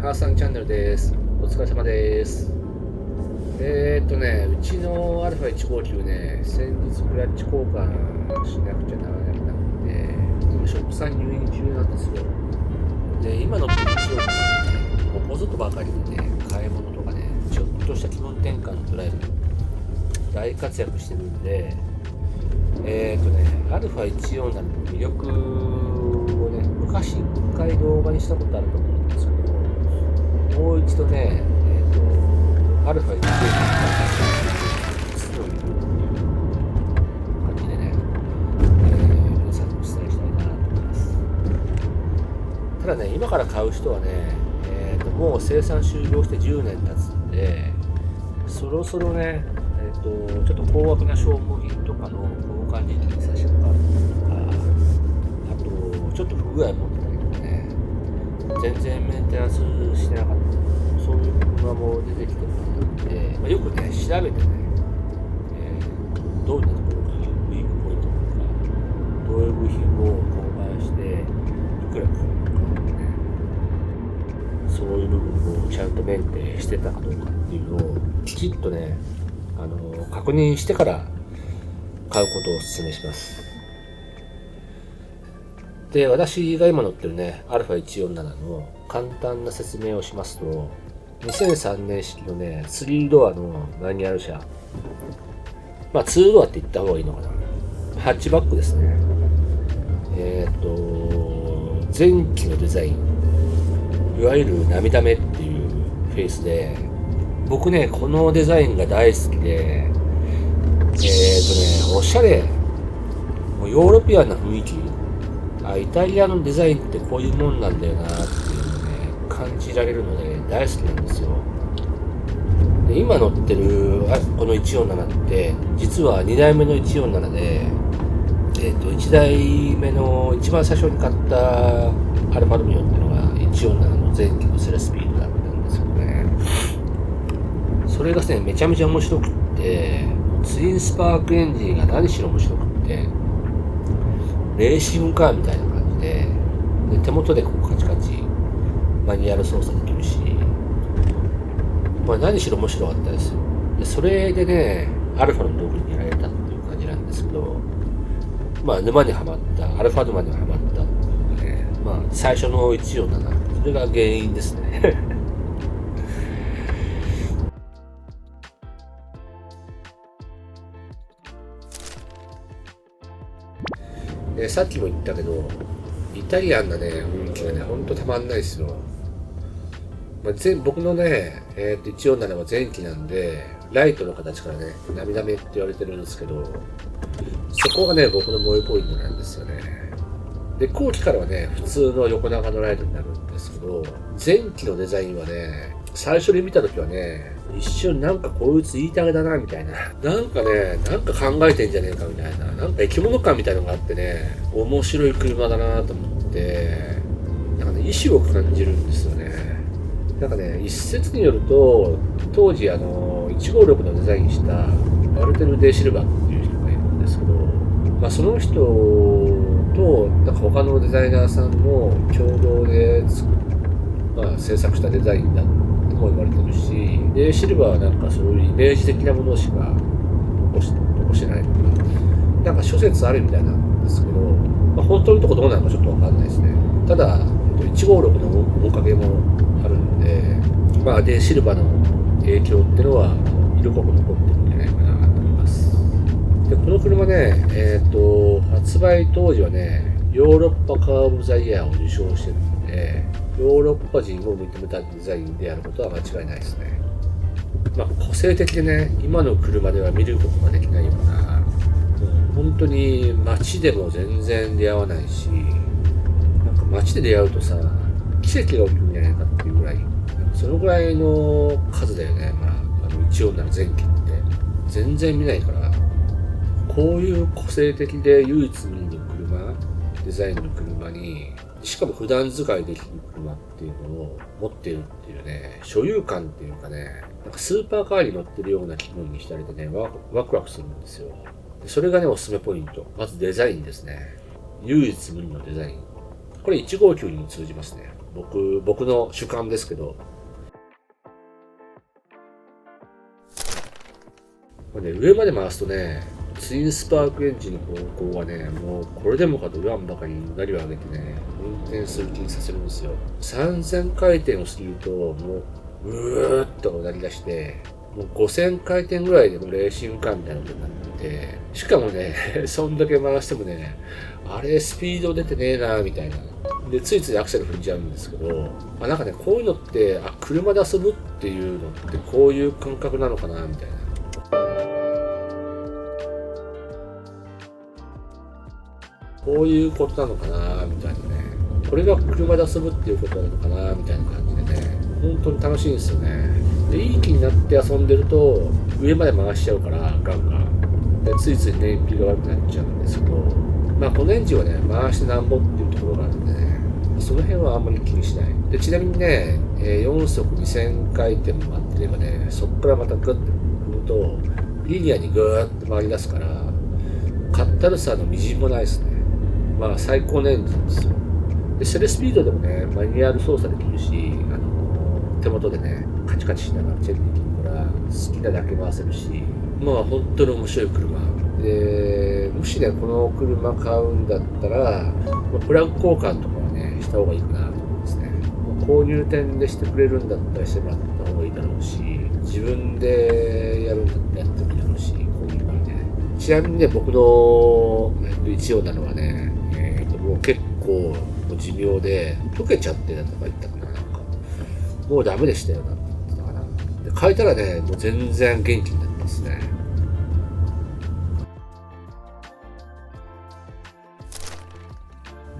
ハーさんチャンネルです。お疲れ様です。うちの α159 ね、先日クラッチ交換しなくちゃならなくなって、今、ショップさん入院中なんですよ。で、今のって1億ね、ここぞとばかりにね、買い物とかね、ちょっとした気分転換のドライブ、大活躍してるんで、α147 の魅力をね、昔一回動画にしたことあると思うんですけど、もう一度ね、α147 の実の魅力っていう感じでね、皆さんにお伝えしたいなと思います。ただね、今から買う人はね、もう生産終了して10年経つんで、そろそろね、ちょっと高額な消耗品とかの交換時期に差し掛かるとか、あとちょっと不具合持ってたりとかね、全然メンテナンスしなかった、そういう車も出てきてるんで、よくね調べてね、どんなところがウィークポイントとか、どういう部品を交換していくらかかるのかとかね、そういう部分をちゃんとメンテしてたかどうかっていうのをきちっとね確認してから買うことをお勧めします。で、私が今乗ってるね、α147 の簡単な説明をしますと、2003年式のね、3ドアのマニュアル車。まあ、2ドアって言った方がいいのかな。ハッチバックですね。前期のデザイン。いわゆる涙目っていうフェイスで、僕ね、このデザインが大好きで、おしゃれ、もうヨーロピアンな雰囲気、イタリアのデザインってこういうもんなんだよなっていうのをね、感じられるので大好きなんですよ。で、今乗ってるこの147って、実は2代目の147で、1代目の一番最初に買ったアルファロミオっていうのが147の前期のセレスピードだったんですよね。それがね、めちゃめちゃ面白くって、ツインスパークエンジンが何しろ面白くって、レーシングカーみたいな感じで、手元でこうカチカチマニュアル操作できるし、まあ、何しろ面白かったですよ。で、それでね、アルファの道具にやられたっていう感じなんですけど、まあ沼にはまった、アルファ沼にはまったっていうかね、まあ最初の147、それが原因ですね。さっきも言ったけど、イタリアンなね、雰囲気がね、ほんとたまんないですよ。まあ、僕のね、147は前期なんで、ライトの形からね、涙目って言われてるんですけど、そこがね、僕の萌えポイントなんですよね。で、後期からはね、普通の横長のライトになるんですけど、前期のデザインはね、最初に見た時はね、一瞬なんかこいつ言いたげだなみたいな、なんかね、なんか考えてんじゃねえかみたいな、なんか生き物感みたいなのがあってね、面白い車だなと思って、なんかね、意志を感じるんですよね。なんかね、一説によると、当時156のデザインしたアルテル・デ・シルバっていう人がいるんですけど、まあ、その人となんか他のデザイナーさんの共同で制作したデザインだとも言われてるし、でシルバーはなんかそういうイメージ的なものしか残してないのか、なんか諸説あるみたいなんですけど、まあ、本当のとこどうなのかちょっとわかんないですね。ただ156の面影もあるんで、まあ、でシルバーの影響っていうのは色濃く残ってるんじゃないかなと思います。でこの車ね、発売当時はね、ヨーロッパカー・オブ・ザ・イヤーを受賞してるんで、ヨーロッパ人を認めたデザインであることは間違いないですね。まあ、個性的でね、今の車では見ることができないような、もう本当に街でも全然出会わないし、なんか街で出会うとさ、奇跡が起きるんじゃないかっていうぐらい、そのぐらいの数だよね。まあ、147前期って全然見ないから、こういう個性的で唯一無二の車、デザインの車に、しかも普段使いできる車っていうのを持っているっていうね、所有感っていうかね、なんかスーパーカーに乗ってるような気分に浸れてね、ワクワクするんですよ。それがね、おすすめポイント。まずデザインですね。唯一無二のデザイン。これ159に通じますね。僕の主観ですけど。上まで回すとね、ツインスパークエンジンの方向はね、もうこれでもかと言わんばかりにうなりを上げてね、運転する気にさせるんですよ。3000回転を過ぎると、もう、うーっとうなり出して、もう5000回転ぐらいでもレーシングカーみたいなことになって、しかもね、そんだけ回してもね、あれスピード出てねえなみたいな。で、ついついアクセル踏んじゃうんですけど、なんかね、こういうのって、車で遊ぶっていうのってこういう感覚なのかなみたいな。こういうことなのかなみたいなね。これが車で遊ぶっていうことなのかなみたいな感じでね。本当に楽しいんですよね。で、いい気になって遊んでると、上まで回しちゃうから、ガンガン。で、ついつい燃費が悪くなっちゃうんですけど、このエンジンはね、回してなんぼっていうところがあるんでね、その辺はあんまり気にしない。で、ちなみにね、4速2000回転も待ってればね、そこからまたグッて踏むと、リニアにグーッと回り出すから、かったるさのみじんもないですね。最高のエンジンですよ。で、セレスピードでもね、マニュアル操作できるし、手元でね、カチカチしながらチェックできるから、好きなだけ回せるし、本当に面白い車。で、もしね、この車買うんだったら、プラグ交換とかはね、した方がいいかなと思いますね。購入店でしてくれるんだったらしてもらった方がいいだろうし、自分でやるんだったらやってもいいだろうし、こういうのにね。ちなみにね、僕の一応なのはね、もう結構寿命で溶けちゃってたとか言ったかな、なんかもうダメでしたよなんて言ってたかな。で、変えたらね、もう全然元気になってますね。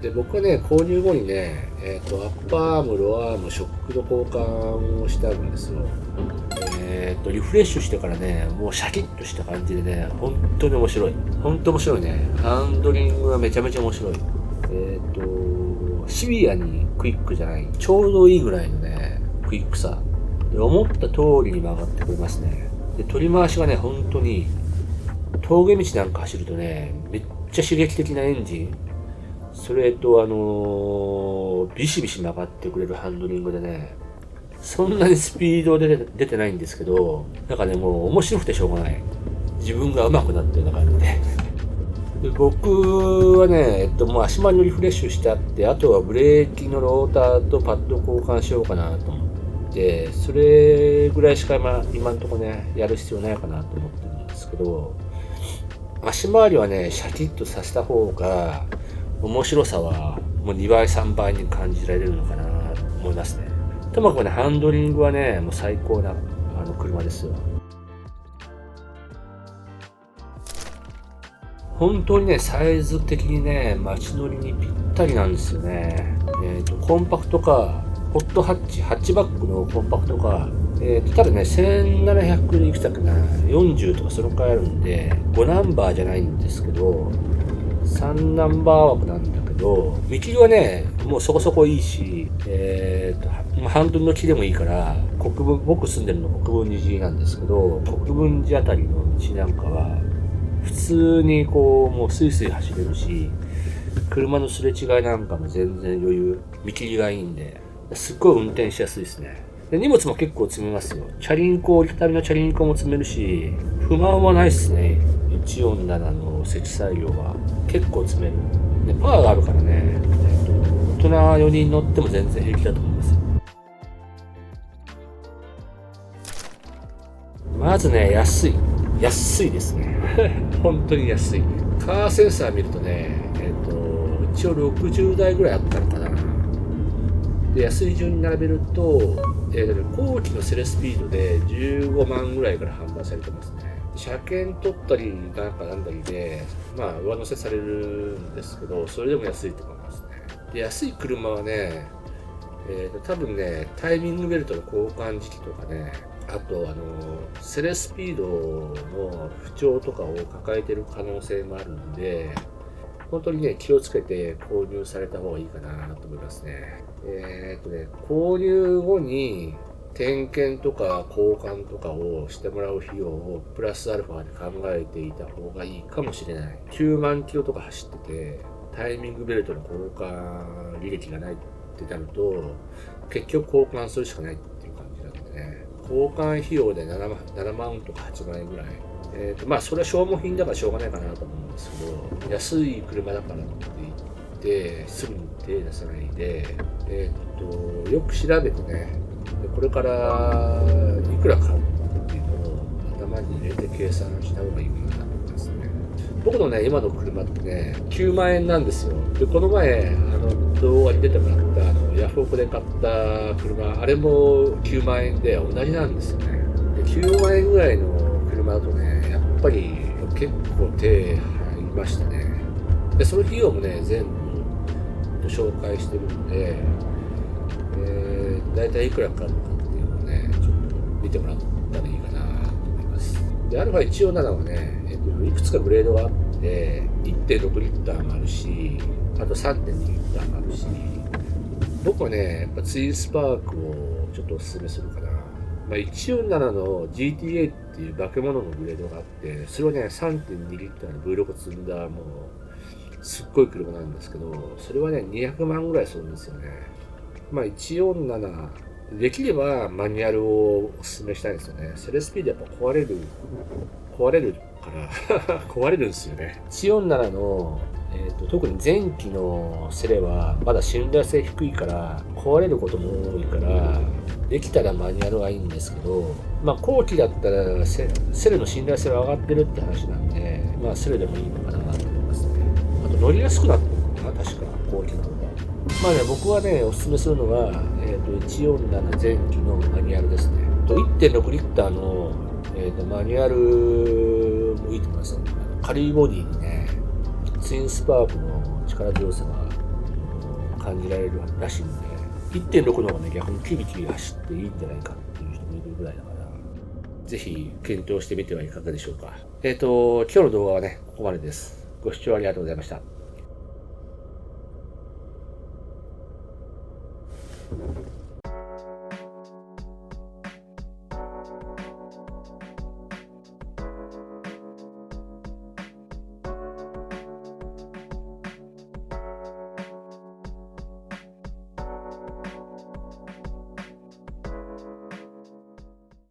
で、僕はね、購入後にね、アッパーアーム、ロアーム、ショックの交換をしたんですよ。リフレッシュしてからね、もうシャキッとした感じでね、本当に面白い。本当面白いね。ハンドリングがめちゃめちゃ面白い。シビアにクイックじゃない、ちょうどいいぐらいのね、クイックさ。で、思った通りに曲がってくれますね。で、取り回しがね、本当に、峠道なんか走るとね、めっちゃ刺激的なエンジン。それとビシビシ曲がってくれるハンドリングでね、そんなにスピード出てないんですけど、なんかね、もう面白くてしょうがない。自分が上手くなってるような感じで。で、僕はね、もう足回りのリフレッシュしてあって、あとはブレーキのローターとパッド交換しようかなと思って、それぐらいしか今のところね、やる必要ないかなと思ってるんですけど、足回りはね、シャキッとさせた方が、面白さはもう2倍3倍に感じられるのかなと思いますね。ともかくね、ハンドリングはね、もう最高な車ですよ。本当にね、サイズ的にね、街乗りにぴったりなんですよね。コンパクトカー、ホットハッチ、ハッチバックのコンパクトカー、ただね、1700いくつだっけな、40とかそのくらいあるんで、5ナンバーじゃないんですけど、3ナンバー枠なんだけど、見切りはね、もうそこそこいいし、ハンドルの切れもいいから、僕住んでるの国分寺なんですけど、国分寺あたりの道なんかは、普通にこう、もうスイスイ走れるし、車のすれ違いなんかも全然余裕、見切りがいいんで、すっごい運転しやすいですね。で、荷物も結構積めますよ。チャリンコ、折りたたみのチャリンコも積めるし、不満はないっすね。147の積載量は結構積める。で、パワーがあるからね、大人4人乗っても全然平気だと思いますよ。まずね、安いですね。本当に安い。カーセンサー見るとね、一応60台ぐらいあったのかな。で、安い順に並べると、後期のセレスピードで15万ぐらいから販売されてますね。車検取ったりなんだりで、上乗せされるんですけど、それでも安いと思いますね。で、安い車はね、多分ね、タイミングベルトの交換時期とかね、あとセレスピードの不調とかを抱えてる可能性もあるんで、本当にね、気をつけて購入された方がいいかなと思いますね。購入後に点検とか交換とかをしてもらう費用をプラスアルファで考えていた方がいいかもしれない。9万キロとか走ってて、タイミングベルトの交換履歴がないってってなると、結局交換するしかないっていう感じなんでね。交換費用で7万とか8万円ぐらい。まあそれは消耗品だからしょうがないかなと思うんですけど、安い車だからって言ってすぐに手出さないで、よく調べてね、これからいくら買うのかっていうのを頭に入れて計算した方がいいかなと思いますね。僕のね、今の車ってね、9万円なんですよ。で、この前、動画に出てもらったヤフオクで買った車、あれも9万円で同じなんですよね。で、9万円ぐらいの車だとね、やっぱり結構手入りましたね。で、その費用もね、全部紹介してるんで、だいたいいくらかかるのかっていうのをね、ちょっと見てもらったらいいかなと思います。で、α147はね、いくつかグレードがあって、1.6 リッターもあるし、あと 3.2 リッターもあるし、僕はね、やっぱツインスパークをちょっとおすすめするかな。まあ、147の GTA っていう化け物のグレードがあって、それをね、3.2 リッターの V6 積んだ、もう、すっごい車なんですけど、それはね、200万ぐらいするんですよね。まあ、147、できればマニュアルをおすすめしたいんですよね。セレスピードやっぱ壊れるから壊れるんですよね。147の、特に前期のセレはまだ信頼性低いから壊れることも多いから、できたらマニュアルがいいんですけど、まあ後期だったらセレの信頼性は上がってるって話なんで、まあセレでもいいのかなと思いますね。あと乗りやすくなってるのかな、確か後期の方が。まあね、僕はね、おすすめするのは、147前期のマニュアルですね。1.6 リッターの、マニュアルもいいと思いますよ。軽いボディにね、ツインスパークの力強さが感じられるらしいんで、1.6 の方がね、逆にキビキビ走っていいんじゃないかっていう人もいるぐらいだから、ぜひ検討してみてはいかがでしょうか。今日の動画はね、ここまでです。ご視聴ありがとうございました。